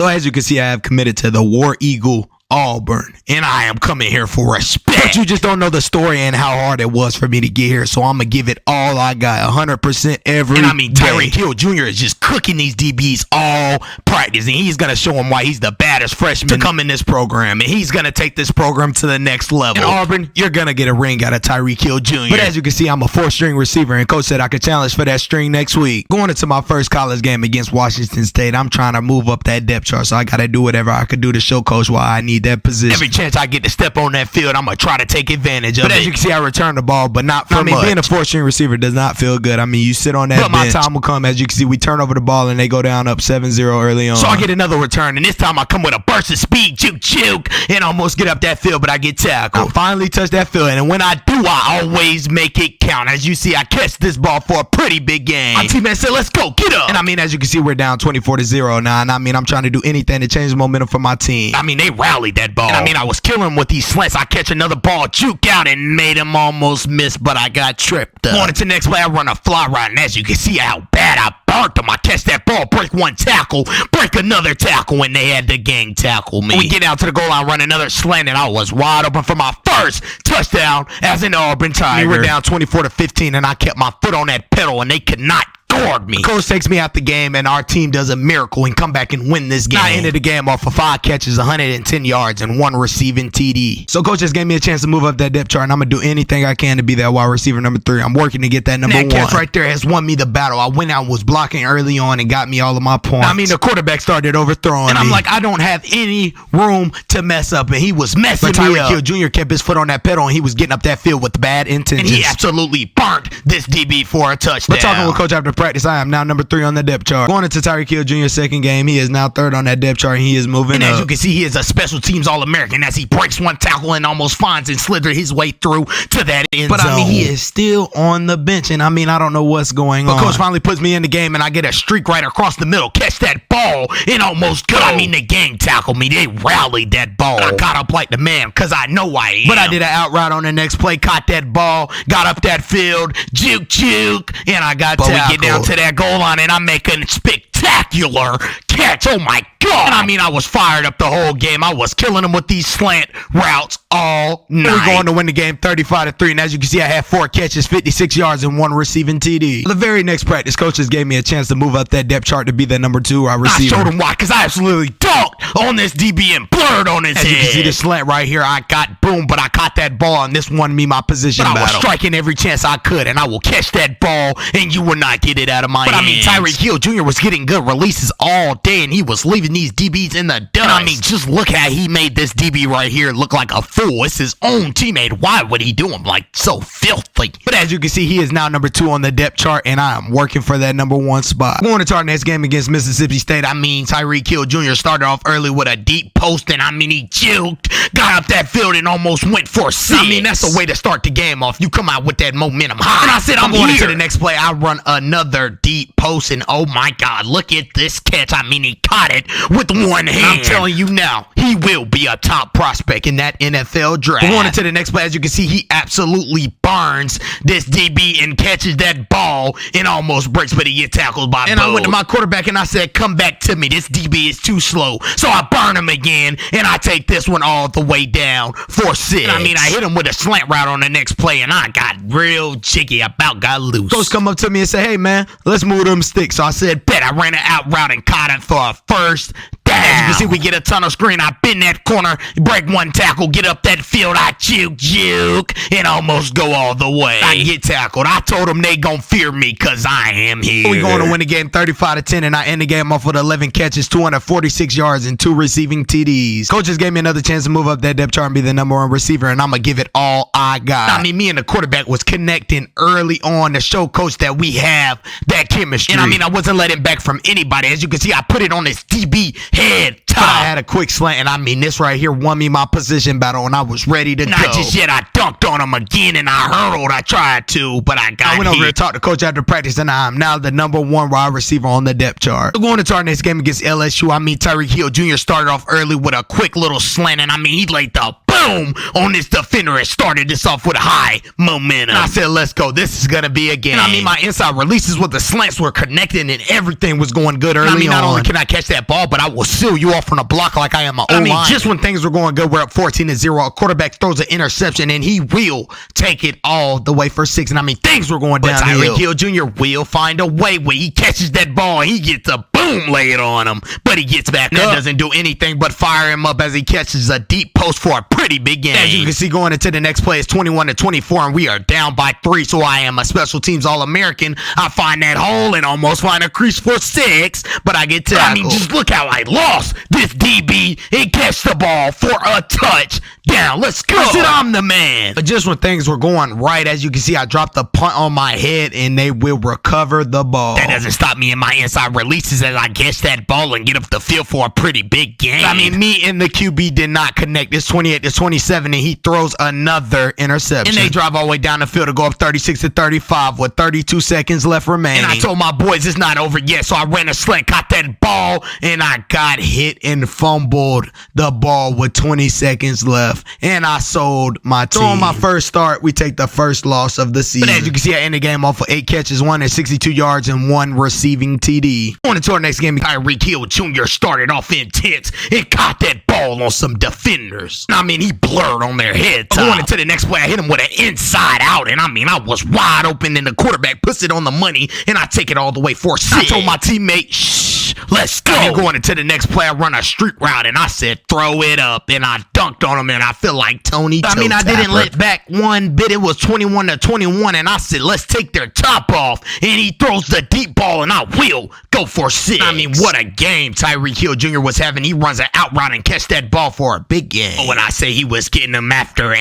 So as you can see, I have committed to the War Eagle Auburn, and I am coming here for respect. But you just don't know the story and how hard it was for me to get here, so I'm gonna give it all I got, 100% every day. And I mean, Tyreek Hill Jr. is just cooking these DBs all practice, and he's gonna show them why he's the baddest freshman to come in this program, and he's gonna take this program to the next level. In Auburn, you're gonna get a ring out of Tyreek Hill Jr. But as you can see, I'm a 4-string receiver, and coach said I could challenge for that string next week. Going into my first college game against Washington State, I'm trying to move up that depth chart, so I gotta do whatever I could do to show coach why I need that position. Every chance I get to step on that field, I'm gonna try to take advantage of it. But as you can see, I return the ball, but not for much. Being a 4-string receiver does not feel good. I mean, you sit on that bench. But my time will come. As you can see, we turn over the ball and they go down up 7-0 early on. So I get another return, and this time I come with a burst of speed, juke, and almost get up that field, but I get tackled. I finally touch that field, and when I do, I always make it count. As you see, I catch this ball for a pretty big game. My teammate said, "Let's go, get up." And I mean, as you can see, we're down 24-0 now, and I mean, I'm trying to do anything to change the momentum for my team. I mean, they rallied that ball. And I mean, I was killing him with these slants. I catch another ball, juke out, and made him almost miss, but I got tripped up. Going into the next play, I run a fly route, and as you can see how bad I burnt him. I catch that ball, break one tackle, break another tackle, and they had to gang tackle me. We get out to the goal line, run another slant, and I was wide open for my first touchdown as an Auburn Tiger. We were down 24-15, and I kept my foot on that pedal, and they could not guard me. Coach takes me out the game, and our team does a miracle and come back and win this game. I ended the game off of 5 catches, 110 yards, and 1 receiving TD. So coach just gave me a chance to move up that depth chart, and I'm gonna do anything I can to be that wide receiver number 3. I'm working to get that number 1. That catch right there has won me the battle. I went out and was blocking early on and got me all of my points. I mean, the quarterback started overthrowing me. And I'm like, I don't have any room to mess up, and he was messing me up. But Tyreek Hill Jr. kept his foot on that pedal, and he was getting up that field with bad intentions. And he absolutely burnt this DB for a touchdown. But talking with coach after practice, I am now number 3 on the depth chart. Going into Tyreek Hill Jr.'s second game, he is now 3rd on that depth chart, and he is moving up. And as you can see, he is a special teams All-American as he breaks one tackle and almost finds and slithers his way through to that end zone. But I mean, he is still on the bench, and I mean, I don't know what's going on. But coach finally puts me in the game, and I get a streak right across the middle, catch that ball, and almost go. I mean, they gang tackled me. They rallied that ball. I got up like the man, because I know I am. But I did an out route on the next play, caught that ball, got up that field, juke, and I got tackled. We get down to that goal line, and I'm making spectacular catch. Oh my God. And I mean, I was fired up the whole game. I was killing them with these slant routes all night. We're going to win the game 35-3, and as you can see, I had 4 catches, 56 yards, and 1 receiving TD. The very next practice, coaches gave me a chance to move up that depth chart to be the number 2 receiver. I showed him why, because I absolutely dunked on this DB and blurred on his head. As you can see the slant right here, I got boom, but I caught that ball, and this won me my position battle. I was striking every chance I could, and I will catch that ball, and you will not get it out of my hands. But I mean, Tyreek Hill Jr. was getting good releases all day, and he was leaving these DBs in the dust. And I mean, just look how he made this DB right here look like a fool. It's his own teammate. Why would he do him like so filthy? But as you can see, he is now number 2 on the depth chart, and I am working for that number 1 spot. Going into our next game against Mississippi State, I mean, Tyreek Hill Jr. started off early with a deep post, and I mean, he juked, got up that field, and almost went for 6. I mean, that's the way to start the game off. You come out with that momentum high. And I said, I'm going into the next play. I run another deep post, and oh my God, look at this catch. I mean, he caught it with one hand. I'm telling you now, he will be a top prospect in that NFL draft. Going into the next play, as you can see, he absolutely burns this DB and catches that ball and almost breaks, but he gets tackled by I went to my quarterback and I said, come back to me. This DB is too slow. So I burn him again, and I take this one all the way down for 6. And I mean, I hit him with a slant route on the next play, and I got real jiggy. I about got loose. Coach come up to me and say, hey man, let's move them sticks. So I said, bet. I ran an out route and caught it for a first down. As you can see, we get a tunnel screen. I bend that corner, break one tackle, get up that field. I juke, and almost go all the way. I get tackled. I told them they gon' fear me because I am here. We going to win the game 35-10, and I end the game off with 11 catches, 246 yards, and 2 receiving TDs. Coaches gave me another chance to move up that depth chart and be the number 1 receiver, and I'm going to give it all I got. I mean, me and the quarterback was connecting early on to show coach that we have that chemistry. And I mean, I wasn't letting back from anybody. As you can see, I put it on this DB head top. But I had a quick slant, and I mean, this right here won me my position battle, and I was ready to go. Not just yet. I dunked on him again, and I hurled. I tried to, but I got hit. I went over and talked to coach after practice, and I'm now the number 1 wide receiver on the depth chart. Going into our next game against LSU, I mean, Tyreek Hill Jr. started off early with a quick little slant, and I mean, he laid the boom boom on this defender and started this off with a high momentum. And I said, let's go. This is going to be a game. And I mean, my inside releases with the slants were connecting and everything was going good early on. I mean, not only can I catch that ball, but I will seal you off from the block like I am my O-line. I mean, just when things were going good, we're up 14-0. A quarterback throws an interception and he will take it all the way for 6. And I mean, things were going downhill. Tyreek Hill Jr. will find a way where he catches that ball and he gets a boom laid on him, but he gets back up. That doesn't do anything but fire him up as he catches a deep post for a pretty big game. As you can see, going into the next play, it's 21-24, and we are down by 3. So I am a special teams All-American. I find that hole and almost find a crease for 6, but I get tackled. I mean, just look how I lost this DB and catch the ball for a touchdown. Let's go. I said I'm the man. But just when things were going right, as you can see, I dropped the punt on my head, and they will recover the ball. That doesn't stop me in my inside releases as I catch that ball and get up the field for a pretty big game. I mean, me and the QB did not connect. It's 28-27, and he throws another interception. And they drive all the way down the field to go up 36-35 with 32 seconds left remaining. And I told my boys it's not over yet, so I ran a slant, caught that ball, and I got hit and fumbled the ball with 20 seconds left, and I sold my team. So on my first start, we take the first loss of the season. But as you can see, I end the game off with 8 catches, 162 yards, and 1 receiving TD. On into our next game, Tyreek Hill Jr. started off intense and caught that ball on some defenders. I mean, he blurred on their head. Going into the next play, I hit him with an inside out, and I mean, I was wide open, and the quarterback puts it on the money, and I take it all the way for 6. I told my teammate, shh, let's go. And going into the next play, I run a streak route, and I said, throw it up, and I dunked on him, and I feel like Tony. I mean, I didn't let back one bit. It was 21-21, and I said, let's take their top off, and he throws the deep ball, and I will go for 6. I mean, what a game Tyreek Hill Jr. was having. He runs an out route and catch that ball for a big game. But when I say he was getting them after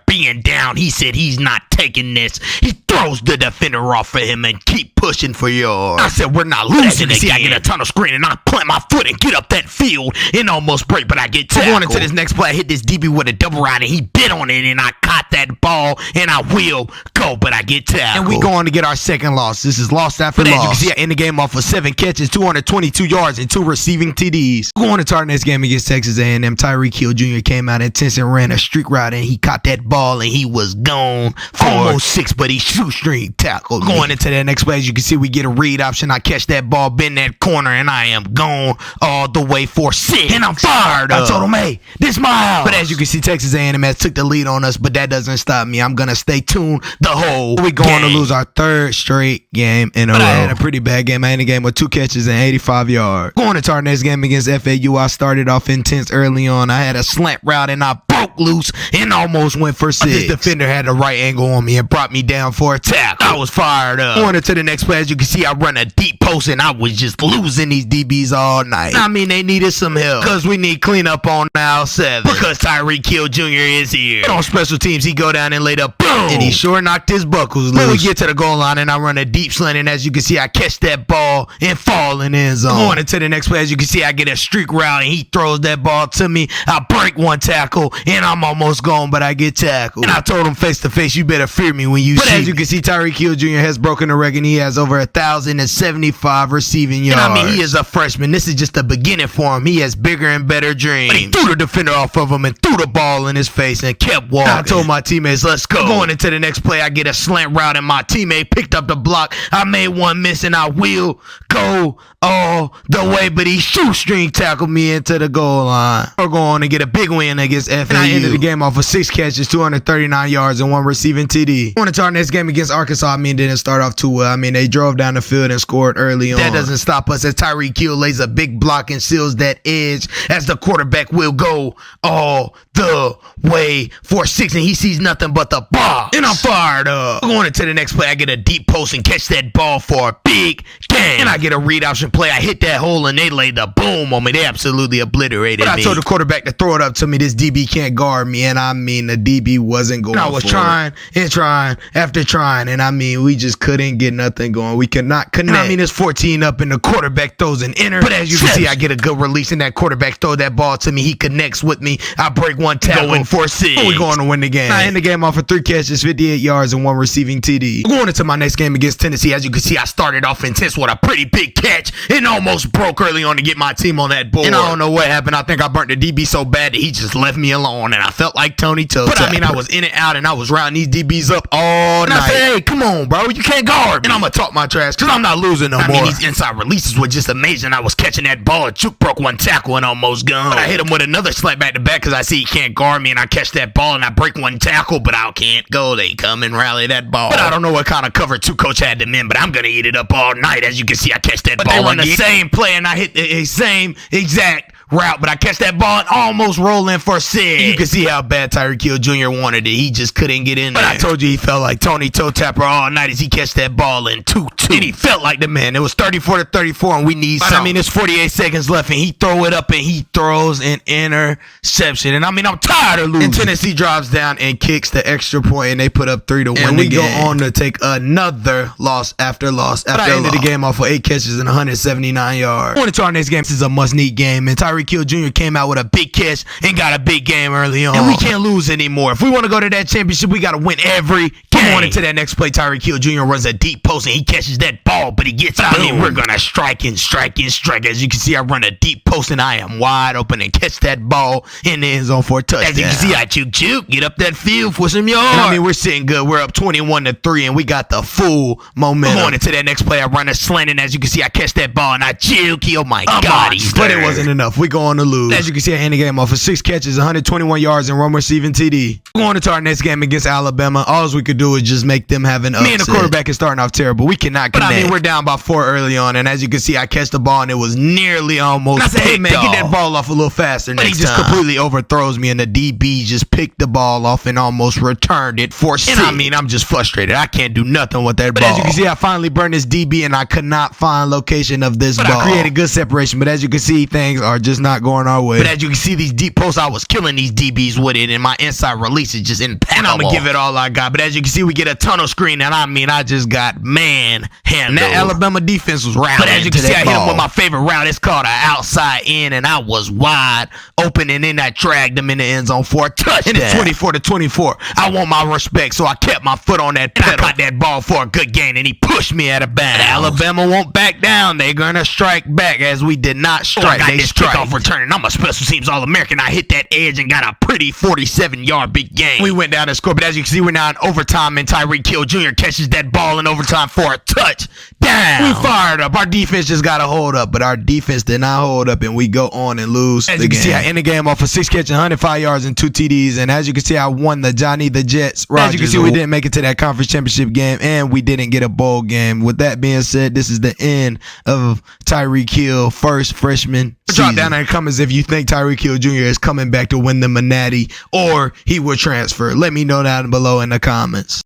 being down, he said he's not taking this. He throws the defender off of him and keep pushing for yards. I said, we're not losing again. I get a tunnel screen and I plant my foot and get up that field and almost break, but I get tackled. Going into this next play, I hit this DB with a double ride and he bit on it and I caught that ball and I will go, but I get tackled. And we go on to get our second loss. This is loss after loss. As you can see, I end the game off with 7 catches, 222 yards, and 2 receiving TDs. Going into our next game against Texas A&M, Tyreek Hill Jr. came out intense and ran a streak route and he caught that ball and he was gone for almost 6, but he shoestring tackled me. Going into that next play, as you can see, we get a read option. I catch that ball, bend that corner, and I am gone all the way for 6. And I'm fired up. I told him, hey, this my house. But as you can see, Texas A&M has took the lead on us, but that doesn't stop me. I'm going to stay tuned the whole We're going to lose our 3rd straight game in a row. I had a pretty bad game. I ended the game with 2 catches and 85 yards. Going into our next game against FAU, I started off intense early on. I had a slant route, and I broke loose and almost went for 6. This defender had the right angle on me and brought me down for a tackle. I was fired up. Going into the next play, as you can see, I run a deep post, and I was just losing these DBs all night. I mean, they needed some help because we need cleanup on aisle 7 because Tyreek Hill Jr. is here. But on special teams, he go down and laid up, boom, and he sure knocked his buckles loose. Then we get to the goal line, and I run a deep slant, and as you can see, I catch that ball and fall in the end zone. Going into the next play, as you can see, I get a streak route, and he throws that ball to me. I break 1 tackle, and I'm almost gone, but I get tackled. And I told him face to face, you better fear me when you see me. But as you can see, Tyreek Hill Jr. has broken the record. He has over 1,075 receiving yards. And I mean, he is a freshman. This is just the beginning for him. He has bigger and better dreams. But he threw the defender off of him and threw the ball in his face and kept walking. I told my teammates, let's go. Going into the next play, I get a slant route, and my teammate picked up the block. I made 1 miss, and I will go all the way, but he shoestring tackled me into the goal line. We're going to get a big win against FAU. And I ended the game off with 6 catches, 239 yards, and 1 receiving TD. Going into our next game against Arkansas, I mean, didn't start off too well. I mean, they drove down the field and scored early on. That doesn't stop us as Tyreek Hill lays a big block and seals that edge as the quarterback will go all the way for 6, and he sees nothing but the ball. And I'm fired up. Going into the next play, I get a deep post and catch that ball for a big game. And I get a read option play. I hit that hole, and they laid the boom on me. They absolutely obliterated me. But I told the quarterback to throw it up to me. This DB can't guard me, and I mean, the DB wasn't going for it. I was trying and trying after trying, and I mean, we just couldn't get nothing going. We could not connect. I mean, it's 14 up, and the quarterback throws an inner. But as you can see, I get a good release, and that quarterback throw that ball to me. He connects with me. I break 1 tackle. Going for 6. We're going to win the game. I end the game off with 3 catches, 58 yards, and 1 receiving TD. Going into my next game against Tennessee, as you can see, I started off intense with a pretty big catch and almost broke early on to get my team on that board. And I don't know what happened. I think I burnt the DB so bad that he just left me alone. on, and I felt like Tony Toe. But I mean, I was in and out, and I was rounding these DBs up all night. I said, hey, come on, bro, you can't guard me. And I'm gonna talk my trash, because I'm not losing no more. I mean, these inside releases were just amazing. I was catching that ball, and Juke broke one tackle and almost gone. But I hit him with another slap back to back, because I see he can't guard me, and I catch that ball, and I break one tackle, but I can't go. They come and rally that ball. But I don't know what kind of cover 2 coach had them in, but I'm gonna eat it up all night. As you can see, I catch that ball. They run the same play, and I hit the same exact route, but I catch that ball and almost roll in for 6. You can see how bad Tyreek Hill Jr. wanted it. He just couldn't get in there. But I told you he felt like Tony Toe Tapper all night as he catch that ball in 2-2. And he felt like the man. It was 34-34, and we need something. I mean, there's 48 seconds left, and he throw it up, and he throws an interception. And I mean, I'm tired of losing. And Tennessee drives down and kicks the extra point, and they put up 3 to win. And we go on to take another loss after loss after loss. I ended the game off with 8 catches and 179 yards. On to our next game. This is a must-need game, and Tyreek Hill Jr. came out with a big catch and got a big game early on. And we can't lose anymore. If we want to go to that championship, we got to win every game. On into that next play, Tyreek Hill Jr. runs a deep post, and he catches that ball, but he gets out. I mean, we're going to strike and strike and strike. As you can see, I run a deep post, and I am wide open and catch that ball in the end zone for a touchdown. As you can see, I juke, get up that field for some yards. And I mean, we're sitting good. We're up 21-3, and we got the full momentum. On into that next play, I run a slant, and as you can see, I catch that ball, and I juke. Oh, my God. But it wasn't enough. We go on to lose. As you can see, I end the game off of 6 catches, 121 yards, and 1 receiving TD. Going into our next game against Alabama, all we could do is just make them have an upset. Me and the quarterback is starting off terrible. We cannot connect. But I mean, we're down by 4 early on, and as you can see, I catch the ball, and it was nearly almost. I said, hey, man, get that ball off a little faster. But he just completely overthrows me, and the DB just picked the ball off and almost returned it for 6. And I mean, I'm just frustrated. I can't do nothing with that ball. But as you can see, I finally burned this DB, and I could not find location of this ball. I created good separation, but as you can see, things are just not going our way. But as you can see, these deep posts, I was killing these DBs with it, and my inside release is just impeccable. And I'm going to give it all I got. But as you can see, we get a tunnel screen, and I mean, I just got man-handled. That Alabama defense was round. But as you can see, I hit him with my favorite route. It's called an outside in, and I was wide open, and then I dragged him in the end zone for a touchdown. And it's 24-24. I want my respect, so I kept my foot on that pedal. I caught that ball for a good gain, and he pushed me out of bounds. Alabama won't back down. They're going to strike back, as we did not strike. They strike off returning. I'm a special teams All-American. I hit that edge and got a pretty 47-yard big game. We went down and scored, but as you can see, we're now in overtime, and Tyreek Hill Jr. catches that ball in overtime for a touchdown. We fired up. Our defense just got to hold up, but our defense did not hold up, and we go on and lose the game. As you can see, I end the game off of 6 catches, 105 yards, and 2 TDs, and as you can see, I won the Johnny the Jets Rogers. As you can see, we didn't make it to that conference championship game, and we didn't get a bowl game. With that being said, this is the end of Tyreek Hill first freshman season. Drop down in the comments if you think Tyreek Hill Jr. is coming back to win the Manatee, or he will transfer. Let me know down below in the comments.